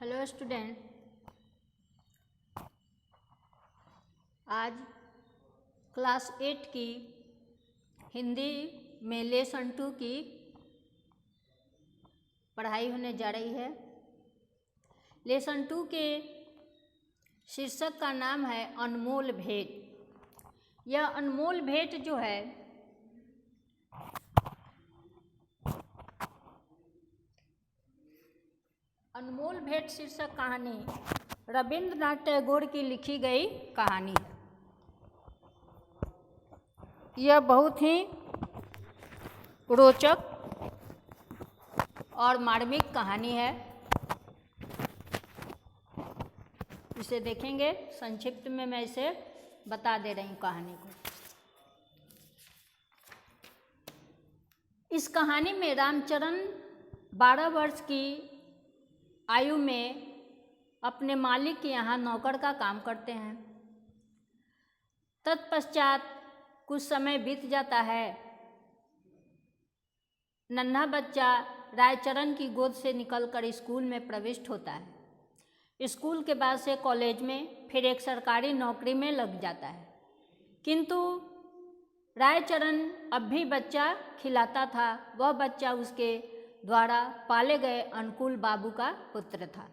Hello student, आज class 8 की हिंदी में लेसन 2 की पढ़ाई होने जा रही है। लेसन 2 के शीर्षक का नाम है अनमोल भेंट। यह अनमोल भेंट जो है अनमोल भेंट शीर्षक कहानी रविंद्रनाथ टैगोर की लिखी गई कहानी है। यह बहुत ही रोचक और मार्मिक कहानी है। इसे देखेंगे। संक्षिप्त में मैं इसे बता दे रही हूँ कहानी को। इस कहानी में रामचरण 12 वर्ष की आयु में अपने मालिक के यहाँ नौकर का काम करते हैं। तत्पश्चात कुछ समय बीत जाता है। नन्हा बच्चा रायचरण की गोद से निकलकर स्कूल में प्रविष्ट होता है। स्कूल के बाद से कॉलेज में, फिर एक सरकारी नौकरी में लग जाता है। किंतु रायचरण अब भी बच्चा खिलाता था। वह बच्चा उसके द्वारा पाले गए अनुकूल बाबू का पुत्र था।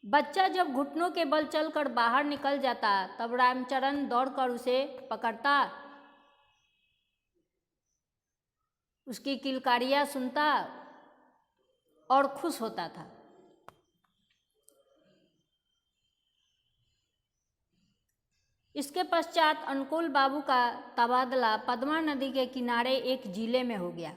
बच्चा जब घुटनों के बल चलकर बाहर निकल जाता तब रामचरण दौड़कर उसे पकड़ता, उसकी किलकारियां सुनता और खुश होता था। इसके पश्चात अनुकूल बाबू का तबादला पद्मा नदी के किनारे एक जिले में हो गया।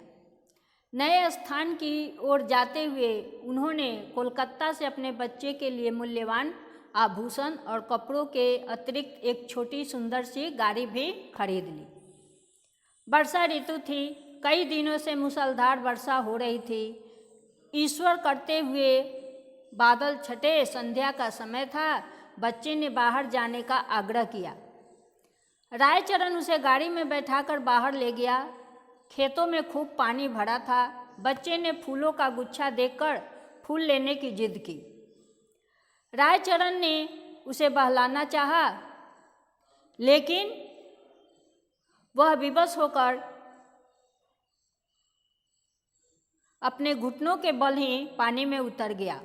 नए स्थान की ओर जाते हुए उन्होंने कोलकाता से अपने बच्चे के लिए मूल्यवान आभूषण और कपड़ों के अतिरिक्त एक छोटी सुंदर सी गाड़ी भी खरीद ली। वर्षा ऋतु थी। कई दिनों से मूसलाधार वर्षा हो रही थी। ईश्वर करते हुए बादल छटे। संध्या का समय था। बच्चे ने बाहर जाने का आग्रह किया। रायचरण उसे गाड़ी में बैठाकर बाहर ले गया। खेतों में खूब पानी भरा था। बच्चे ने फूलों का गुच्छा देखकर फूल लेने की जिद की। रायचरण ने उसे बहलाना चाहा, लेकिन वह विवश होकर अपने घुटनों के बल ही पानी में उतर गया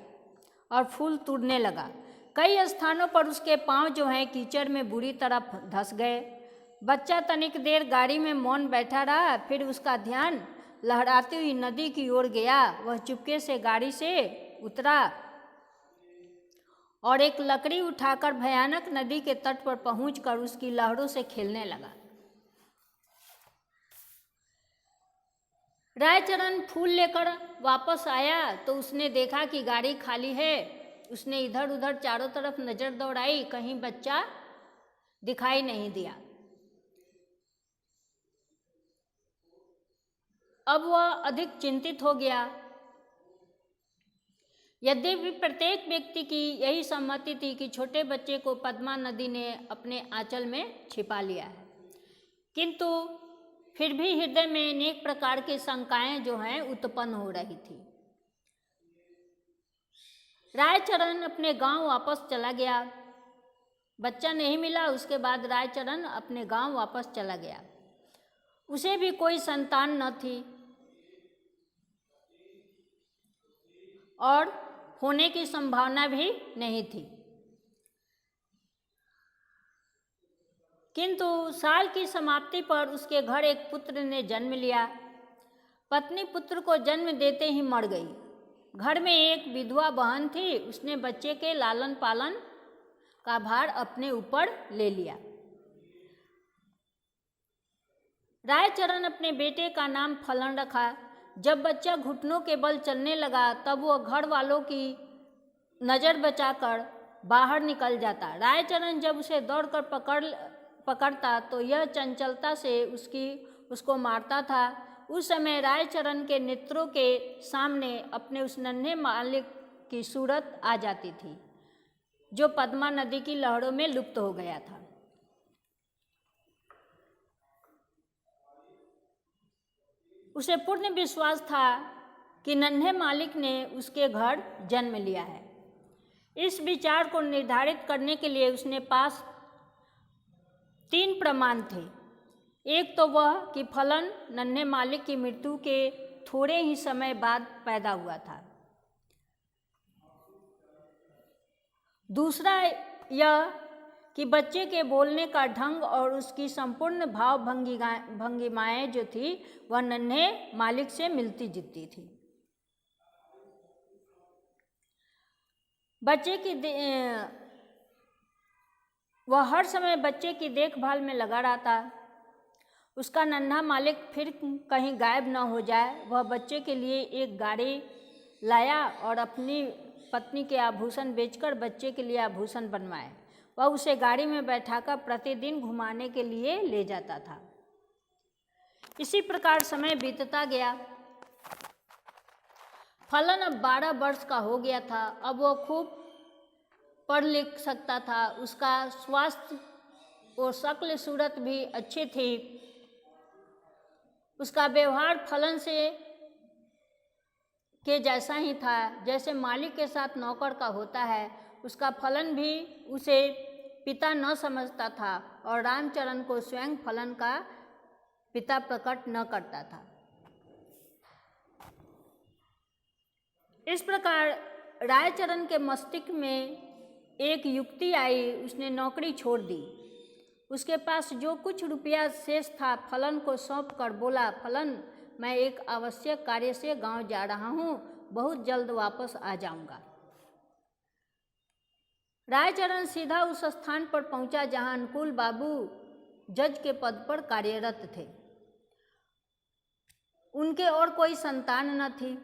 और फूल तोड़ने लगा। कई स्थानों पर उसके पांव जो हैं कीचड़ में बुरी तरह धंस गए। बच्चा तनिक देर गाड़ी में मौन बैठा रहा, फिर उसका ध्यान लहराती हुई नदी की ओर गया। वह चुपके से गाड़ी से उतरा और एक लकड़ी उठाकर भयानक नदी के तट पर पहुंचकर उसकी लहरों से खेलने लगा। रायचरण फूल लेकर वापस आया तो उसने देखा कि गाड़ी खाली है। उसने इधर उधर चारों तरफ नजर दौड़ाई, कहीं बच्चा दिखाई नहीं दिया। अब वह अधिक चिंतित हो गया। यद्यपि प्रत्येक व्यक्ति की यही सम्मति थी कि छोटे बच्चे को पद्मा नदी ने अपने आंचल में छिपा लिया है, किंतु फिर भी हृदय में अनेक प्रकार की शंकाएं जो हैं उत्पन्न हो रही थी। रायचरण अपने गांव वापस चला गया। बच्चा नहीं मिला। उसके बाद रायचरण अपने गांव वापस चला गया। उसे भी कोई संतान न थी और होने की संभावना भी नहीं थी। किंतु साल की समाप्ति पर उसके घर एक पुत्र ने जन्म लिया। पत्नी पुत्र को जन्म देते ही मर गई। घर में एक विधवा बहन थी। उसने बच्चे के लालन पालन का भार अपने ऊपर ले लिया। रायचरण अपने बेटे का नाम फलन रखा। जब बच्चा घुटनों के बल चलने लगा तब वह घर वालों की नज़र बचाकर बाहर निकल जाता। रायचरण जब उसे दौड़कर पकड़ता तो यह चंचलता से उसको मारता था। उस समय रायचरण के नेत्रों के सामने अपने उस नन्हे मालिक की सूरत आ जाती थी जो पद्मा नदी की लहरों में लुप्त हो गया था। उसे पूर्ण विश्वास था कि नन्हे मालिक ने उसके घर जन्म लिया है। इस विचार को निर्धारित करने के लिए उसने पास 3 प्रमाण थे। एक तो वह कि फलन नन्हे मालिक की मृत्यु के थोड़े ही समय बाद पैदा हुआ था। दूसरा यह कि बच्चे के बोलने का ढंग और उसकी संपूर्ण भाव भंगिमाएँ जो थी वह नन्हे मालिक से मिलती जुलती थी। वह हर समय बच्चे की देखभाल में लगा रहता। उसका नन्हा मालिक फिर कहीं गायब न हो जाए। वह बच्चे के लिए एक गाड़ी लाया और अपनी पत्नी के आभूषण बेचकर बच्चे के लिए आभूषण बनवाए। वह उसे गाड़ी में बैठाकर प्रतिदिन घुमाने के लिए ले जाता था। इसी प्रकार समय बीतता गया। फलन अब 12 वर्ष का हो गया था। अब वह खूब पढ़ लिख सकता था। उसका स्वास्थ्य और शक्ल सूरत भी अच्छी थी। उसका व्यवहार फलन से के जैसा ही था, जैसे मालिक के साथ नौकर का होता है। उसका फलन भी उसे पिता न समझता था और रामचरण को स्वयं फलन का पिता प्रकट न करता था। इस प्रकार रायचरण के मस्तिष्क में एक युक्ति आई। उसने नौकरी छोड़ दी। उसके पास जो कुछ रुपया शेष था फलन को सौंप कर बोला, फलन, मैं एक आवश्यक कार्य से गांव जा रहा हूँ, बहुत जल्द वापस आ जाऊंगा। रायचरण सीधा उस स्थान पर पहुंचा जहां अनुकूल बाबू जज के पद पर कार्यरत थे। उनके और कोई संतान न थी।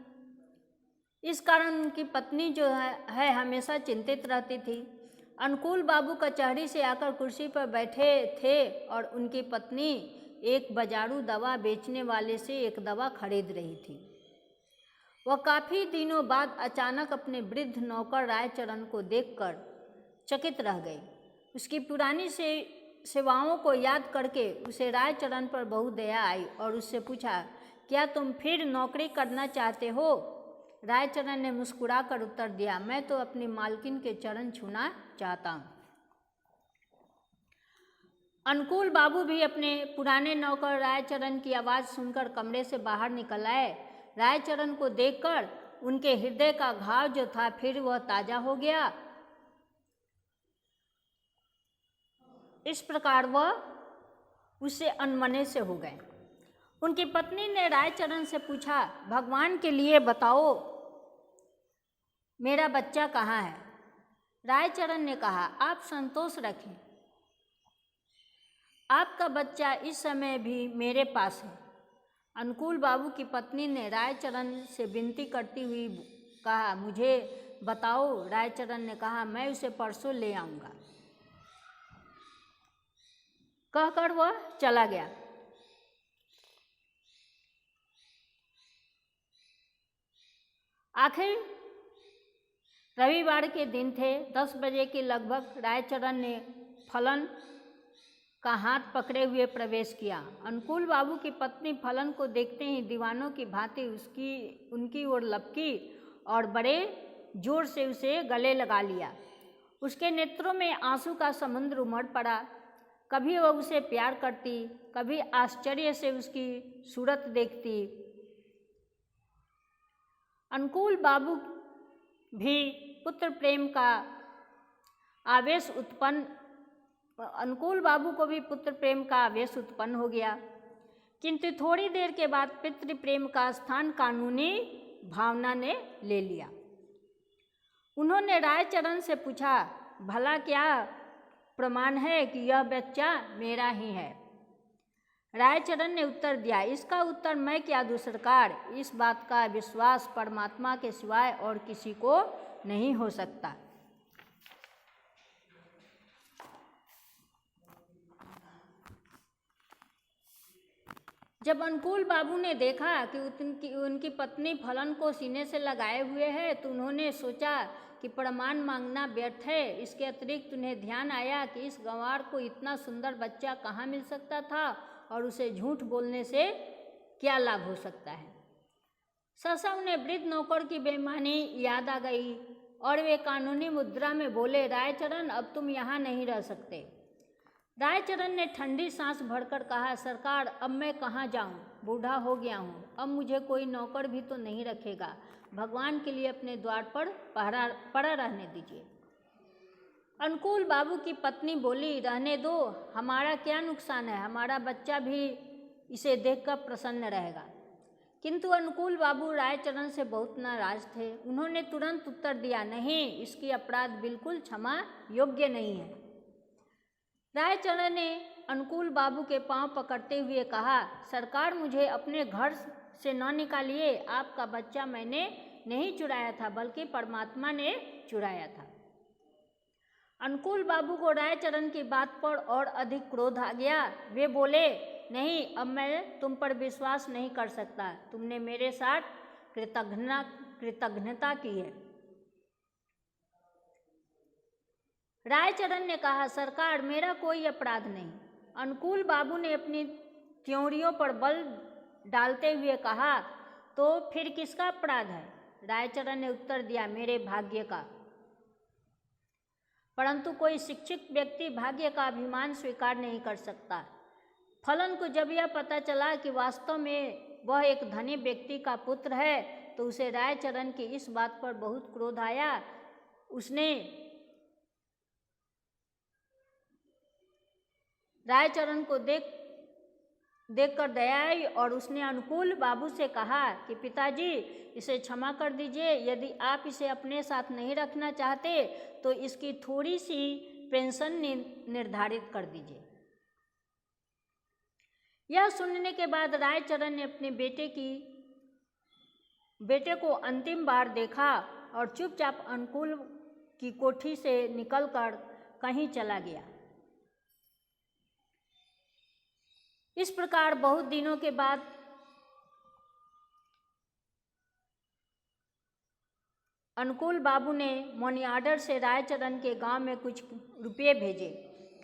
इस कारण उनकी पत्नी जो है हमेशा चिंतित रहती थी। अनुकूल बाबू कचहरी से आकर कुर्सी पर बैठे थे और उनकी पत्नी एक बाजारू दवा बेचने वाले से एक दवा खरीद रही थी। वह काफ़ी दिनों बाद अचानक अपने वृद्ध नौकर रायचरण को देखकर चकित रह गई। उसकी पुरानी सेवाओं को याद करके उसे रायचरण पर बहुत दया आई और उससे पूछा, क्या तुम फिर नौकरी करना चाहते हो? रायचरण ने मुस्कुराकर उत्तर दिया, मैं तो अपनी मालकिन के चरण छूना चाहता हूँ। अनुकूल बाबू भी अपने पुराने नौकर रायचरण की आवाज़ सुनकर कमरे से बाहर निकल आए। रायचरण को देखकर उनके हृदय का घाव जो था फिर वह ताज़ा हो गया। इस प्रकार वह उससे अनमने से हो गए। उनकी पत्नी ने रायचरण से पूछा, भगवान के लिए बताओ, मेरा बच्चा कहाँ है? रायचरण ने कहा, आप संतोष रखें, आपका बच्चा इस समय भी मेरे पास है। अनुकूल बाबू की पत्नी ने रायचरण से विनती करती हुई कहा, मुझे बताओ। रायचरण ने कहा, मैं उसे परसों ले आऊँगा। कहकर वह चला गया। आखिर रविवार के दिन थे। 10 बजे के लगभग रायचरण ने फलन का हाथ पकड़े हुए प्रवेश किया। अनुकूल बाबू की पत्नी फलन को देखते ही दीवानों की भांति उनकी ओर लपकी और बड़े जोर से उसे गले लगा लिया। उसके नेत्रों में आंसू का समुद्र उमड़ पड़ा। कभी वह उसे प्यार करती, कभी आश्चर्य से उसकी सूरत देखती। अनुकूल बाबू भी पुत्र प्रेम का आवेश उत्पन्न हो गया। किंतु थोड़ी देर के बाद पितृ प्रेम का स्थान कानूनी भावना ने ले लिया। उन्होंने रायचरण से पूछा, भला क्या प्रमाण है कि यह बच्चा मेरा ही है? रायचरण ने उत्तर दिया, इसका उत्तर मैं क्या दूं सरकार, इस बात का विश्वास परमात्मा के सिवाय और किसी को नहीं हो सकता। जब अनुकूल बाबू ने देखा कि उनकी पत्नी फलन को सीने से लगाए हुए है तो उन्होंने सोचा कि प्रमाण मांगना व्यर्थ है। इसके अतिरिक्त उन्हें ध्यान आया कि इस गंवार को इतना सुंदर बच्चा कहाँ मिल सकता था और उसे झूठ बोलने से क्या लाभ हो सकता है। सहसा उन्हें वृद्ध नौकर की बेईमानी याद आ गई और वे कानूनी मुद्रा में बोले, रायचरण अब तुम यहाँ नहीं रह सकते। रायचरण ने ठंडी सांस भरकर कहा, सरकार अब मैं कहाँ जाऊँ, बूढ़ा हो गया हूँ, अब मुझे कोई नौकर भी तो नहीं रखेगा, भगवान के लिए अपने द्वार पर पड़ा रहने दीजिए। अनुकूल बाबू की पत्नी बोली, रहने दो, हमारा क्या नुकसान है, हमारा बच्चा भी इसे देखकर प्रसन्न रहेगा। किंतु अनुकूल बाबू रायचरण से बहुत नाराज थे। उन्होंने तुरंत उत्तर दिया, नहीं, इसकी अपराध बिल्कुल क्षमा योग्य नहीं है। रायचरण ने अनुकूल बाबू के पांव पकड़ते हुए कहा, सरकार मुझे अपने घर से न निकालिए, आपका बच्चा मैंने नहीं चुराया था बल्कि परमात्मा ने चुराया था। अनुकूल बाबू को रायचरण की बात पर और अधिक क्रोध आ गया। वे बोले, नहीं, अब मैं तुम पर विश्वास नहीं कर सकता, तुमने मेरे साथ कृतज्ञता की है। रायचरण ने कहा, सरकार मेरा कोई अपराध नहीं। अनुकूल बाबू ने अपनी त्योरियों पर बल डालते हुए कहा, तो फिर किसका अपराध है? रायचरण ने उत्तर दिया, मेरे भाग्य का। परंतु कोई शिक्षित व्यक्ति भाग्य का अभिमान स्वीकार नहीं कर सकता। फलन को जब यह पता चला कि वास्तव में वह एक धनी व्यक्ति का पुत्र है, तो उसे रायचरण की इस बात पर बहुत क्रोध आया। उसने रायचरण को देखकर दया आई और उसने अनुकूल बाबू से कहा कि पिताजी, इसे क्षमा कर दीजिए, यदि आप इसे अपने साथ नहीं रखना चाहते तो इसकी थोड़ी सी पेंशन निर्धारित कर दीजिए। यह सुनने के बाद रायचरण ने अपने बेटे को अंतिम बार देखा और चुपचाप अनुकूल की कोठी से निकलकर कहीं चला गया। इस प्रकार बहुत दिनों के बाद अनुकूल बाबू ने मनी ऑर्डर से रायचरण के गांव में कुछ रुपये भेजे,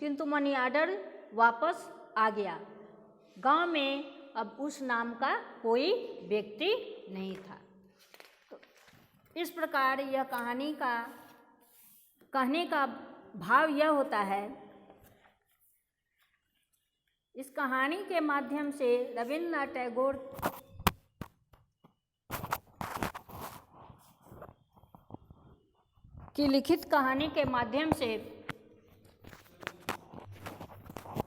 किंतु मनी ऑर्डर वापस आ गया। गांव में अब उस नाम का कोई व्यक्ति नहीं था। तो इस प्रकार यह कहानी का कहने का भाव यह होता है, इस कहानी के माध्यम से रविन्द्रनाथ टैगोर की लिखित कहानी के माध्यम से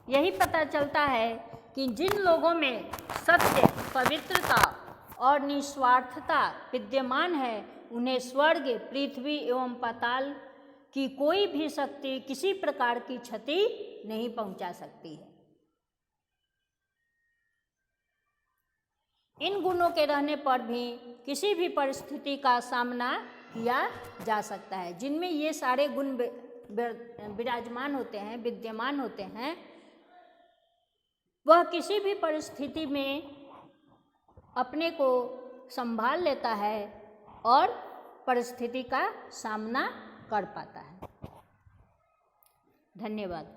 यही पता चलता है कि जिन लोगों में सत्य, पवित्रता और निस्वार्थता विद्यमान है, उन्हें स्वर्ग, पृथ्वी एवं पाताल की कोई भी शक्ति किसी प्रकार की क्षति नहीं पहुंचा सकती है। इन गुणों के रहने पर भी किसी भी परिस्थिति का सामना किया जा सकता है। जिनमें ये सारे गुण विराजमान होते हैं, विद्यमान होते हैं, वह किसी भी परिस्थिति में अपने को संभाल लेता है और परिस्थिति का सामना कर पाता है। धन्यवाद।